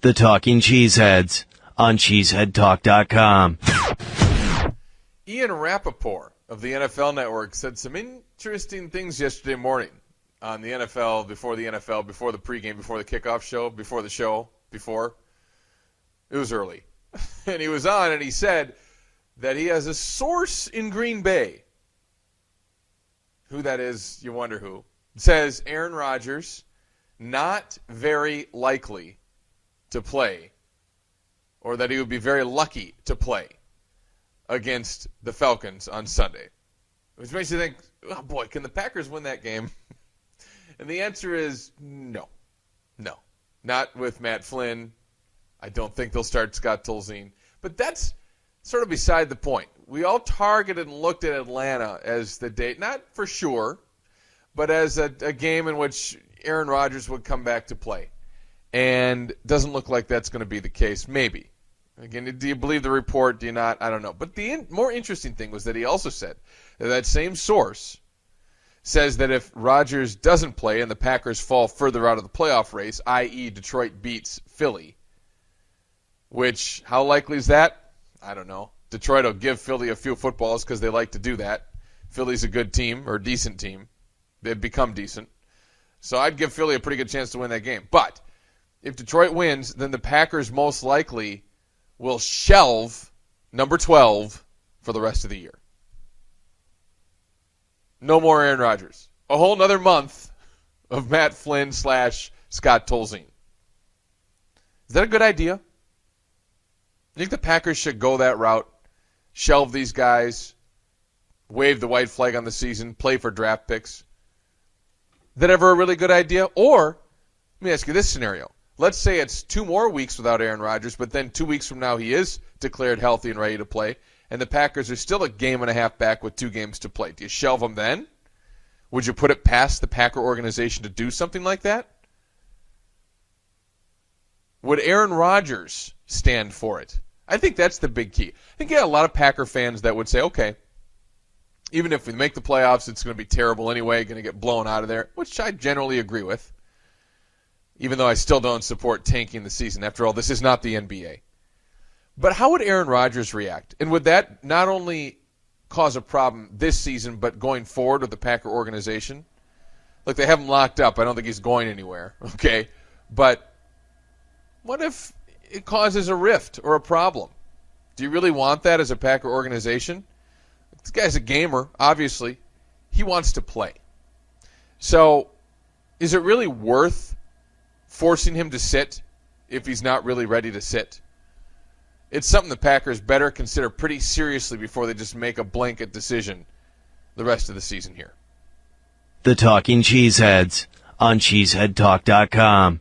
The Talking Cheeseheads on CheeseheadTalk.com. Ian Rapoport of the NFL Network said some interesting things yesterday morning on the NFL, before the pregame, before the kickoff show, before the show, before. It was early. And he was on and he said that he has a source in Green Bay. Who that is, you wonder who. Says Aaron Rodgers, not very likely to play, or that he would be very lucky to play against the Falcons on Sunday. Which makes you think, oh boy, can the Packers win that game? And the answer is no. No. Not with Matt Flynn. I don't think they'll start Scott Tolzien. But that's sort of beside the point. We all targeted and looked at Atlanta as the date, not for sure, but as a game in which Aaron Rodgers would come back to play. And doesn't look like that's going to be the case. Maybe. Again, do you believe the report? Do you not? I don't know. But the more interesting thing was that he also said that same source says that if Rodgers doesn't play and the Packers fall further out of the playoff race, i.e. Detroit beats Philly, which, how likely is that? I don't know. Detroit will give Philly a few footballs because they like to do that. Philly's a good team, or a decent team. They've become decent. So I'd give Philly a pretty good chance to win that game. But if Detroit wins, then the Packers most likely will shelve number 12 for the rest of the year. No more Aaron Rodgers. A whole nother month of Matt Flynn / Scott Tolzien. Is that a good idea? I think the Packers should go that route, shelve these guys, wave the white flag on the season, play for draft picks. Is that ever a really good idea? Or, let me ask you this scenario. Let's say it's 2 more weeks without Aaron Rodgers, but then 2 weeks from now he is declared healthy and ready to play, and the Packers are still a game and a half back with 2 games to play. Do you shelve him then? Would you put it past the Packer organization to do something like that? Would Aaron Rodgers stand for it? I think that's the big key. I think you got a lot of Packer fans that would say, okay, even if we make the playoffs, it's going to be terrible anyway, going to get blown out of there, which I generally agree with, even though I still don't support tanking the season. After all, this is not the NBA. But how would Aaron Rodgers react? And would that not only cause a problem this season, but going forward with the Packer organization? Look, they have him locked up. I don't think he's going anywhere, okay? But what if it causes a rift or a problem? Do you really want that as a Packer organization? This guy's a gamer, obviously. He wants to play. So is it really worth forcing him to sit if he's not really ready to sit? It's something the Packers better consider pretty seriously before they just make a blanket decision the rest of the season here. The Talking Cheeseheads on CheeseheadTalk.com.